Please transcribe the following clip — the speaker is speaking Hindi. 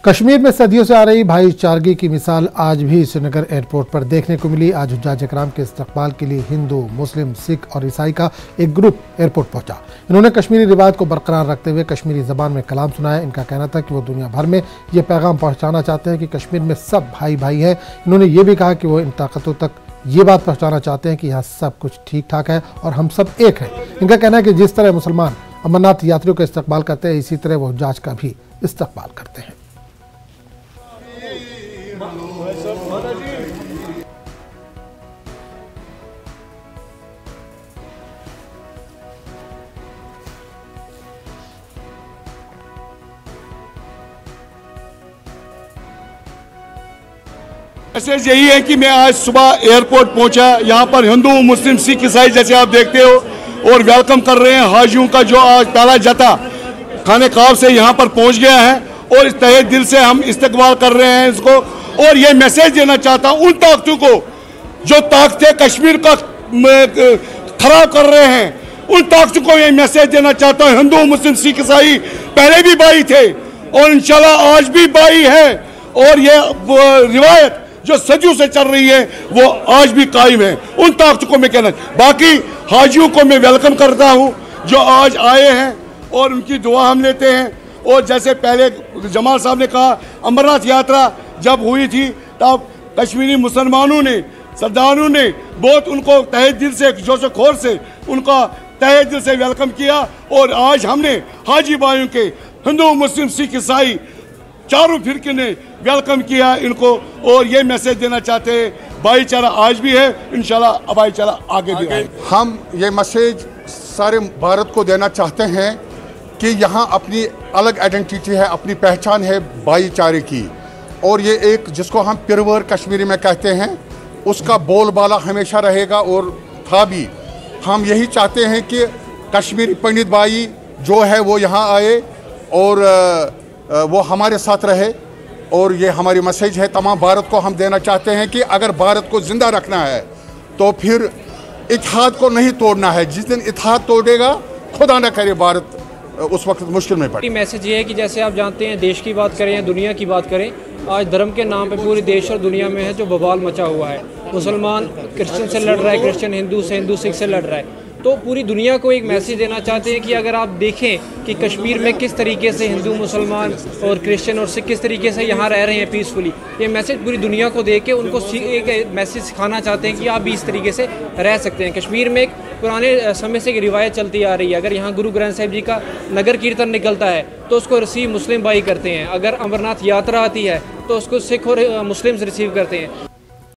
कश्मीर में सदियों से आ रही भाईचारगी की मिसाल आज भी श्रीनगर एयरपोर्ट पर देखने को मिली। आज हुज्जाज इकराम के इस्तकबाल के लिए हिंदू, मुस्लिम, सिख और ईसाई का एक ग्रुप एयरपोर्ट पहुंचा। इन्होंने कश्मीरी रिवायत को बरकरार रखते हुए कश्मीरी जबान में कलाम सुनाया। इनका कहना था कि वो दुनिया भर में ये पैगाम पहुँचाना चाहते हैं कि कश्मीर में सब भाई भाई हैं। इन्होंने ये भी कहा कि वो इन ताकतों तक ये बात पहुँचाना चाहते हैं कि यहाँ सब कुछ ठीक ठाक है और हम सब एक हैं। इनका कहना है कि जिस तरह मुसलमान अमरनाथ यात्रियों का इस्तकबाल करते हैं, इसी तरह वो हुज्जाज का भी इस्तकबाल करते हैं। मैसेज यही है कि मैं आज सुबह एयरपोर्ट पहुंचा। यहाँ पर हिंदू, मुस्लिम, सिख, ईसाई जैसे आप देखते हो और वेलकम कर रहे हैं हाजियों का, जो आज पहला जता खाने काब से यहाँ पर पहुंच गया है और इस तहे दिल से हम इस्तकबाल कर रहे हैं इसको। और ये मैसेज देना चाहता हूँ उन ताकतों को जो ताकतें कश्मीर का खराब कर रहे हैं, उन ताकतों को ये मैसेज देना चाहता हूँ। हिंदू, मुस्लिम, सिख, ईसाई पहले भी भाई थे और इंशाल्लाह आज भी भाई है और ये रिवायत जो सदियों से चल रही है वो आज भी कायम है। उन ताकतों को मैं कहना, बाकी हाजियों को मैं वेलकम करता हूं जो आज आए हैं और उनकी दुआ हम लेते हैं। और जैसे पहले जमाल साहब ने कहा, अमरनाथ यात्रा जब हुई थी तब कश्मीरी मुसलमानों ने, सरदारों ने बहुत उनको तहे दिल से, जोश खोर से उनका तहे दिल से वेलकम किया। और आज हमने हाजी भाइयों के, हिंदू, मुस्लिम, सिख, ईसाई चारों फिरके ने वेलकम किया इनको और ये मैसेज देना चाहते हैं भाईचारा आज भी है, इंशाल्लाह भाईचारा आगे भी है। हम ये मैसेज सारे भारत को देना चाहते हैं कि यहाँ अपनी अलग आइडेंटिटी है, अपनी पहचान है भाईचारे की। और ये एक जिसको हम पिरवर कश्मीरी में कहते हैं, उसका बोलबाला हमेशा रहेगा और था भी। हम यही चाहते हैं कि कश्मीरी पंडित भाई जो है वो यहाँ आए और वो हमारे साथ रहे। और ये हमारी मैसेज है तमाम भारत को, हम देना चाहते हैं कि अगर भारत को जिंदा रखना है तो फिर इत्तेहाद को नहीं तोड़ना है। जिस दिन इत्तेहाद तोड़ेगा, खुदा न करे भारत उस वक्त मुश्किल में पड़े। मैसेज ये है कि जैसे आप जानते हैं, देश की बात करें या दुनिया की बात करें, आज धर्म के नाम पे पूरे देश और दुनिया में है जो बवाल मचा हुआ है। मुसलमान क्रिश्चियन से लड़ रहा है, क्रिश्चियन हिंदू से, हिंदू सिख से लड़ रहा है। तो पूरी दुनिया को एक मैसेज देना चाहते हैं कि अगर आप देखें कि कश्मीर में किस तरीके से हिंदू, मुसलमान और क्रिश्चियन और सिख किस तरीके से यहाँ रह रहे हैं पीसफुली, ये मैसेज पूरी दुनिया को दे के उनको एक मैसेज सिखाना चाहते हैं कि आप भी इस तरीके से रह सकते हैं। कश्मीर में एक पुराने समय से एक रिवायत चलती आ रही है, अगर यहाँ गुरु ग्रंथ साहिब जी का नगर कीर्तन निकलता है तो उसको रिसीव मुस्लिम भाई करते हैं। अगर अमरनाथ यात्रा आती है तो उसको सिख और मुस्लिम्स रिसीव करते हैं।